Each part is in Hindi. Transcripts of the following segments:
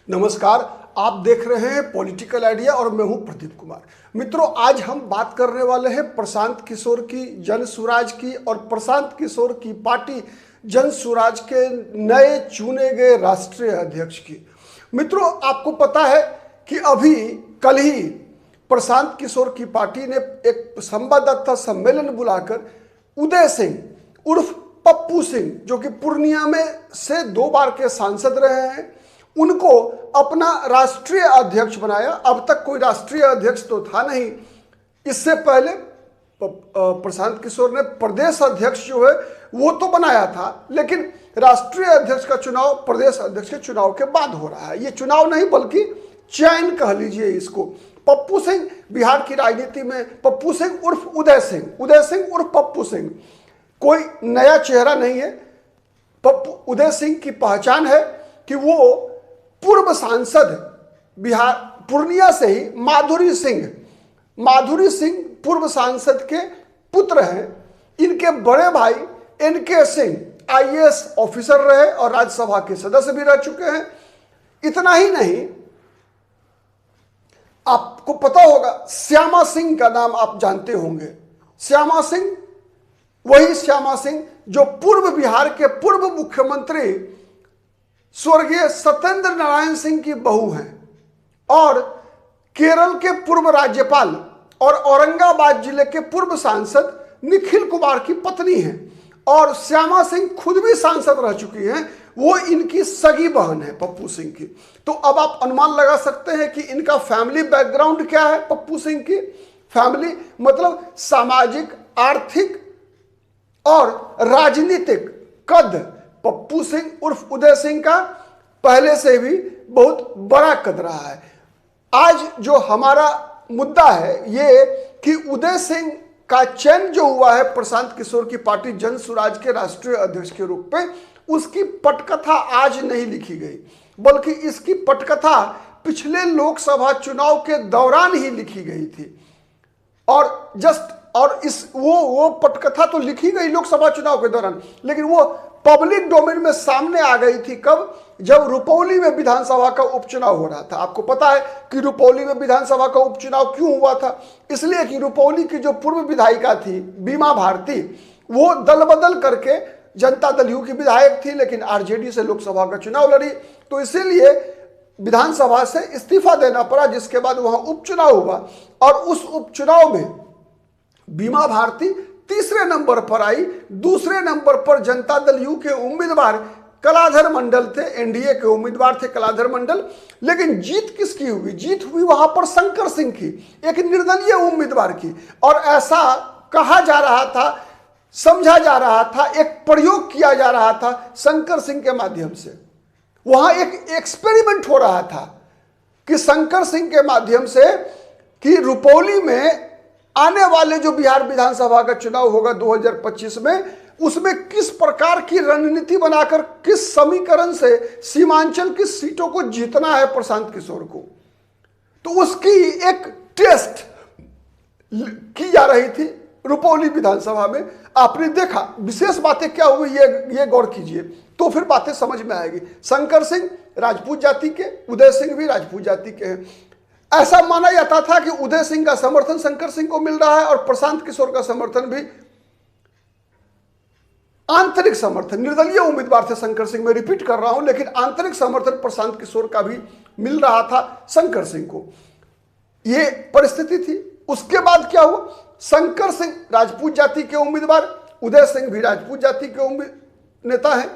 नमस्कार, आप देख रहे हैं पॉलिटिकल आइडिया और मैं हूं प्रदीप कुमार। मित्रों, आज हम बात करने वाले हैं प्रशांत किशोर की जन सुराज की और प्रशांत किशोर की पार्टी जन सुराज के नए चुने गए राष्ट्रीय अध्यक्ष की। मित्रों, आपको पता है कि अभी कल ही प्रशांत किशोर की पार्टी ने एक संवाददाता सम्मेलन बुलाकर उदय सिंह उर्फ पप्पू सिंह, जो कि पूर्णिया में से 2 बार के सांसद रहे हैं, उनको अपना राष्ट्रीय अध्यक्ष बनाया। अब तक कोई राष्ट्रीय अध्यक्ष तो था नहीं। इससे पहले प्रशांत किशोर ने प्रदेश अध्यक्ष जो है वो तो बनाया था, लेकिन राष्ट्रीय अध्यक्ष का चुनाव प्रदेश अध्यक्ष के चुनाव के बाद हो रहा है। ये चुनाव नहीं बल्कि चयन कह लीजिए इसको। पप्पू सिंह बिहार की राजनीति में पप्पू सिंह उर्फ उदय सिंह उर्फ पप्पू सिंह कोई नया चेहरा नहीं है। उदय सिंह की पहचान है कि वो पूर्व सांसद बिहार पूर्णिया से ही माधुरी सिंह पूर्व सांसद के पुत्र हैं। इनके बड़े भाई एनके सिंह आईएएस ऑफिसर रहे और राज्यसभा के सदस्य भी रह चुके हैं। इतना ही नहीं, आपको पता होगा श्यामा सिंह का नाम आप जानते होंगे। श्यामा सिंह, वही श्यामा सिंह जो पूर्व बिहार के पूर्व मुख्यमंत्री स्वर्गीय सत्येंद्र नारायण सिंह की बहू हैं और केरल के पूर्व राज्यपाल और औरंगाबाद जिले के पूर्व सांसद निखिल कुमार की पत्नी हैं। और श्यामा सिंह खुद भी सांसद रह चुकी हैं। वो इनकी सगी बहन है पप्पू सिंह की। तो अब आप अनुमान लगा सकते हैं कि इनका फैमिली बैकग्राउंड क्या है। पप्पू सिंह की फैमिली मतलब सामाजिक, आर्थिक और राजनीतिक कद पप्पू सिंह उर्फ उदय सिंह का पहले से भी बहुत बड़ा कद रहा है। आज जो हमारा मुद्दा है ये कि उदय सिंह का चयन जो हुआ है प्रशांत किशोर की पार्टी जन सुराज के राष्ट्रीय अध्यक्ष के रूप में, उसकी पटकथा आज नहीं लिखी गई, बल्कि इसकी पटकथा पिछले लोकसभा चुनाव के दौरान ही लिखी गई थी। और वो पटकथा तो लिखी गई लोकसभा चुनाव के दौरान, लेकिन वो पब्लिक डोमेन में सामने आ गई थी कब? जब रुपौली में विधानसभा का उपचुनाव हो रहा था। आपको पता है कि रुपौली में विधानसभा का उपचुनाव क्यों हुआ था? इसलिए कि रुपौली की जो पूर्व विधायिका थी बीमा भारती, वो दल बदल करके जनता दल यू की विधायक थी, लेकिन आरजेडी से लोकसभा का चुनाव लड़ी, तो इसीलिए विधानसभा से इस्तीफा देना पड़ा, जिसके बाद वहां उपचुनाव हुआ। और उस उपचुनाव में बीमा भारती तीसरे नंबर पर आई। दूसरे नंबर पर जनता दल यू के उम्मीदवार कलाधर मंडल थे, एनडीए के उम्मीदवार थे कलाधर मंडल। लेकिन जीत किसकी हुई? जीत हुई वहां पर शंकर सिंह की, एक निर्दलीय उम्मीदवार की। और ऐसा कहा जा रहा था, समझा जा रहा था, एक प्रयोग किया जा रहा था शंकर सिंह के माध्यम से। वहां एक एक्सपेरिमेंट हो रहा था कि शंकर सिंह के माध्यम से कि रुपौली में आने वाले जो बिहार विधानसभा का चुनाव होगा 2025 में, उसमें किस प्रकार की रणनीति बनाकर, किस समीकरण से सीमांचल की सीटों को जीतना है प्रशांत किशोर को। तो उसकी एक टेस्ट की जा रही थी रुपौली विधानसभा में। आपने देखा विशेष बातें क्या हुई, ये गौर कीजिए तो फिर बातें समझ में आएगी। शंकर सिंह राजपूत जाति के, उदय सिंह भी राजपूत जाति के हैं। ऐसा माना जाता था कि उदय सिंह का समर्थन शंकर सिंह को मिल रहा है और प्रशांत किशोर का समर्थन भी आंतरिक समर्थन, निर्दलीय उम्मीदवार थे शंकर सिंह, मैं रिपीट कर रहा हूं, लेकिन आंतरिक समर्थन प्रशांत किशोर का भी मिल रहा था शंकर सिंह को। यह परिस्थिति थी। उसके बाद क्या हुआ? शंकर सिंह राजपूत जाति के उम्मीदवार, उदय सिंह भी राजपूत जाति के नेता हैं।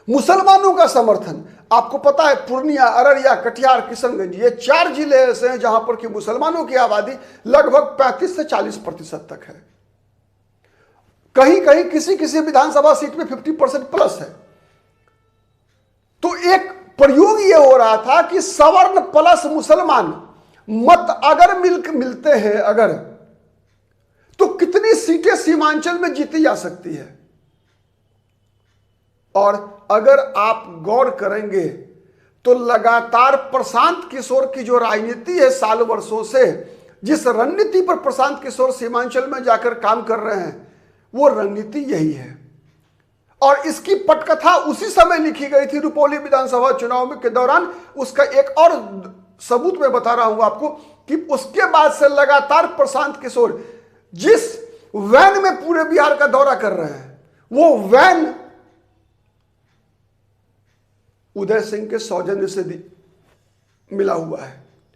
मुसलमानों का समर्थन, आपको पता है पूर्णिया, अररिया, कटिहार, किशनगंज, ये 4 जिले ऐसे हैं जहां पर कि मुसलमानों की आबादी लगभग 35 से 40% तक है। कहीं कहीं किसी विधानसभा सीट में 50% प्लस है। तो एक प्रयोग यह हो रहा था कि सवर्ण प्लस मुसलमान मत अगर मिलते हैं अगर, तो कितनी सीटें सीमांचल में जीती जा सकती है। और अगर आप गौर करेंगे तो लगातार प्रशांत किशोर की जो राजनीति है साल वर्षों से, जिस रणनीति पर प्रशांत किशोर सीमांचल में जाकर काम कर रहे हैं, वो रणनीति यही है। और इसकी पटकथा उसी समय लिखी गई थी रुपौली विधानसभा चुनाव में के दौरान। उसका एक और सबूत मैं बता रहा हूं आपको कि उसके बाद से लगातार प्रशांत किशोर जिस वैन में पूरे बिहार का दौरा कर रहे हैं, वो वैन उदय सिंह के सौजन्य से मिला हुआ है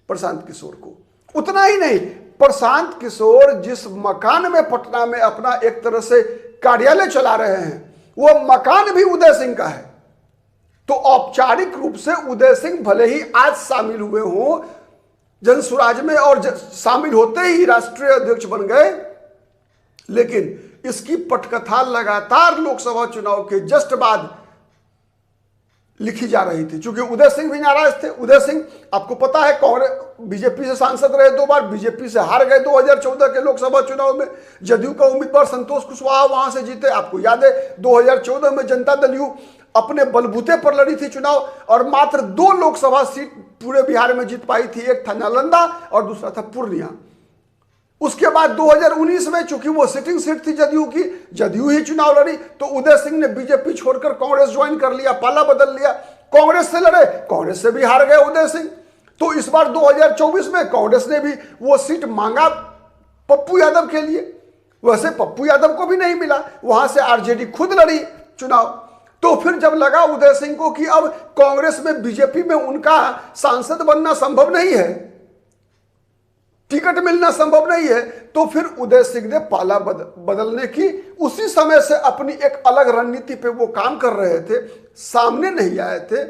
प्रशांत किशोर को। उतना ही नहीं, प्रशांत किशोर जिस मकान में पटना में अपना एक तरह से कार्यालय चला रहे हैं, वो मकान भी उदय सिंह का है। तो औपचारिक रूप से उदय सिंह भले ही आज शामिल हुए हों जनसुराज में और शामिल होते ही राष्ट्रीय अध्यक्ष बन गए, लेकिन इसकी पटकथा लगातार लोकसभा चुनाव के जस्ट बाद लिखी जा रही थी। क्योंकि उदय सिंह भी नाराज थे। उदय सिंह आपको पता है कांग्रेस बीजेपी से सांसद रहे 2 बार, बीजेपी से हार गए 2014 के लोकसभा चुनाव में। जदयू का उम्मीदवार संतोष कुशवाहा वहां से जीते। आपको याद है 2014 में जनता दल यू अपने बलबूते पर लड़ी थी चुनाव और मात्र 2 लोकसभा सीट पूरे बिहार में जीत पाई थी। एक था नालंदा और दूसरा था पूर्णिया। उसके बाद 2019 में चूंकि वो सिटिंग सीट थी जदयू की, जदयू ही चुनाव लड़ी, तो उदय सिंह ने बीजेपी छोड़कर कांग्रेस ज्वाइन कर लिया, पाला बदल लिया। कांग्रेस से लड़े, कांग्रेस से भी हार गए उदय सिंह। तो इस बार 2024 में कांग्रेस ने भी वो सीट मांगा पप्पू यादव के लिए। वैसे पप्पू यादव को भी नहीं मिला, वहां से आरजेडी खुद लड़ी चुनाव। तो फिर जब लगा उदय सिंह को कि अब कांग्रेस में बीजेपी में उनका सांसद बनना संभव नहीं है, टिकट मिलना संभव नहीं है, तो फिर उदय सिंह ने पाला बदलने की उसी समय से अपनी एक अलग रणनीति पे वो काम कर रहे थे। सामने नहीं आए थे,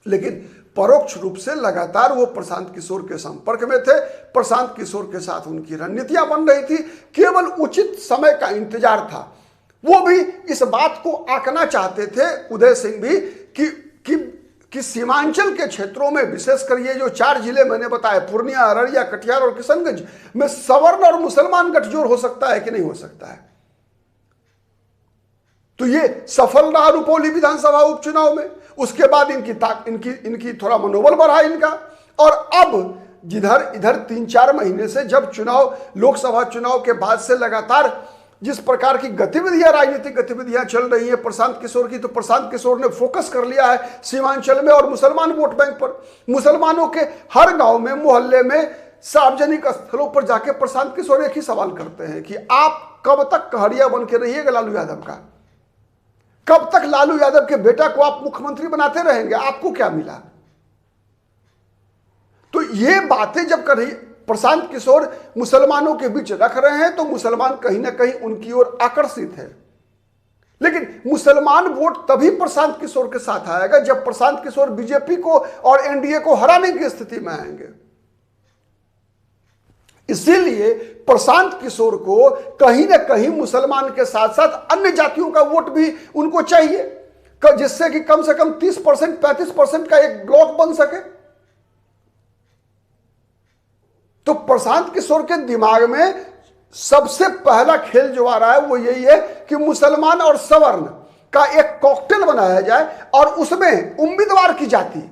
लेकिन परोक्ष रूप से लगातार वो प्रशांत किशोर के संपर्क में थे। प्रशांत किशोर के साथ उनकी रणनीतियां बन रही थी। केवल उचित समय का इंतजार था। वो भी इस बात को आंकना चाहते थे उदय सिंह भी कि सीमांचल के क्षेत्रों में, विशेषकर ये जो 4 जिले मैंने बताए, पूर्णिया, अररिया, कटिहार और किशनगंज में सवर्ण और मुसलमान गठजोड़ हो सकता है कि नहीं हो सकता है। तो ये सफल रहा रुपौली विधानसभा उपचुनाव में। उसके बाद इनकी थोड़ा मनोबल बढ़ा इनका। और अब जिधर इधर 3-4 महीने से जब लोकसभा चुनाव के बाद से लगातार जिस प्रकार की गतिविधियां, राजनीतिक गतिविधियां चल रही है प्रशांत किशोर की, तो प्रशांत किशोर ने फोकस कर लिया है सीमांचल में और मुसलमान वोट बैंक पर। मुसलमानों के हर गांव में, मोहल्ले में, सार्वजनिक स्थलों पर जाके प्रशांत किशोर एक ही सवाल करते हैं कि आप कब तक कहरिया बन के रहिएगा लालू यादव का? कब तक लालू यादव के बेटा को आप मुख्यमंत्री बनाते रहेंगे? आपको क्या मिला? तो ये बातें जब प्रशांत किशोर मुसलमानों के बीच रख रहे हैं, तो मुसलमान कहीं ना कहीं उनकी ओर आकर्षित है। लेकिन मुसलमान वोट तभी प्रशांत किशोर के साथ आएगा जब प्रशांत किशोर बीजेपी को और एनडीए को हराने की स्थिति में आएंगे। इसीलिए प्रशांत किशोर को कहीं ना कहीं मुसलमान के साथ साथ अन्य जातियों का वोट भी उनको चाहिए, जिससे कि कम से कम 30%, 35% का एक ब्लॉक बन सके। तो प्रशांत किशोर के दिमाग में सबसे पहला खेल जो आ रहा है वो यही है कि मुसलमान और सवर्ण का एक कॉकटेल बनाया जाए और उसमें उम्मीदवार की जाति,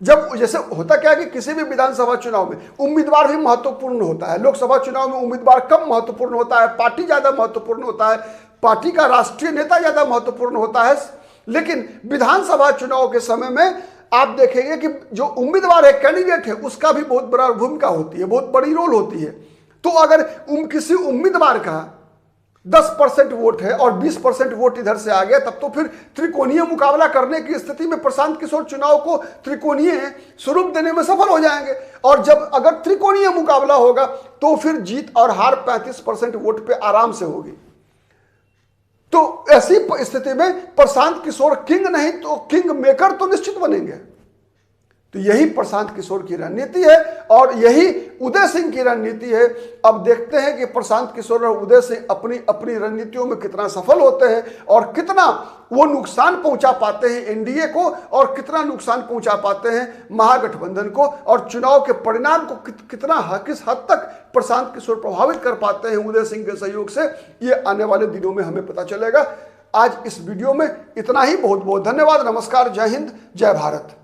जब जैसे होता क्या है कि किसी भी विधानसभा चुनाव में उम्मीदवार भी महत्वपूर्ण होता है। लोकसभा चुनाव में उम्मीदवार कम महत्वपूर्ण होता है, पार्टी ज्यादा महत्वपूर्ण होता है, पार्टी का राष्ट्रीय नेता ज्यादा महत्वपूर्ण होता है। लेकिन विधानसभा चुनाव के समय में आप देखेंगे कि जो उम्मीदवार है, कैंडिडेट है, उसका भी बहुत बड़ा भूमिका होती है, बहुत बड़ी रोल होती है। तो अगर किसी उम्मीदवार का 10% वोट है और 20% वोट इधर से आ गया, तब तो फिर त्रिकोणीय मुकाबला करने की स्थिति में प्रशांत किशोर चुनाव को त्रिकोणीय स्वरूप देने में सफल हो जाएंगे। और जब अगर त्रिकोणीय मुकाबला होगा तो फिर जीत और हार 35% वोट पे आराम से होगी। तो ऐसी स्थिति में प्रशांत किशोर किंग नहीं तो किंग मेकर तो निश्चित बनेंगे। तो यही प्रशांत किशोर की रणनीति है और यही उदय सिंह की रणनीति है। अब देखते हैं कि प्रशांत किशोर और उदय सिंह अपनी अपनी रणनीतियों में कितना सफल होते हैं और कितना वो नुकसान पहुंचा पाते हैं एनडीए को और कितना नुकसान पहुंचा पाते हैं महागठबंधन को, और चुनाव के परिणाम को किस हद तक प्रशांत किशोर प्रभावित कर पाते हैं उदय सिंह के सहयोग से, ये आने वाले दिनों में हमें पता चलेगा। आज इस वीडियो में इतना ही। बहुत बहुत धन्यवाद। नमस्कार, जय हिंद, जय भारत।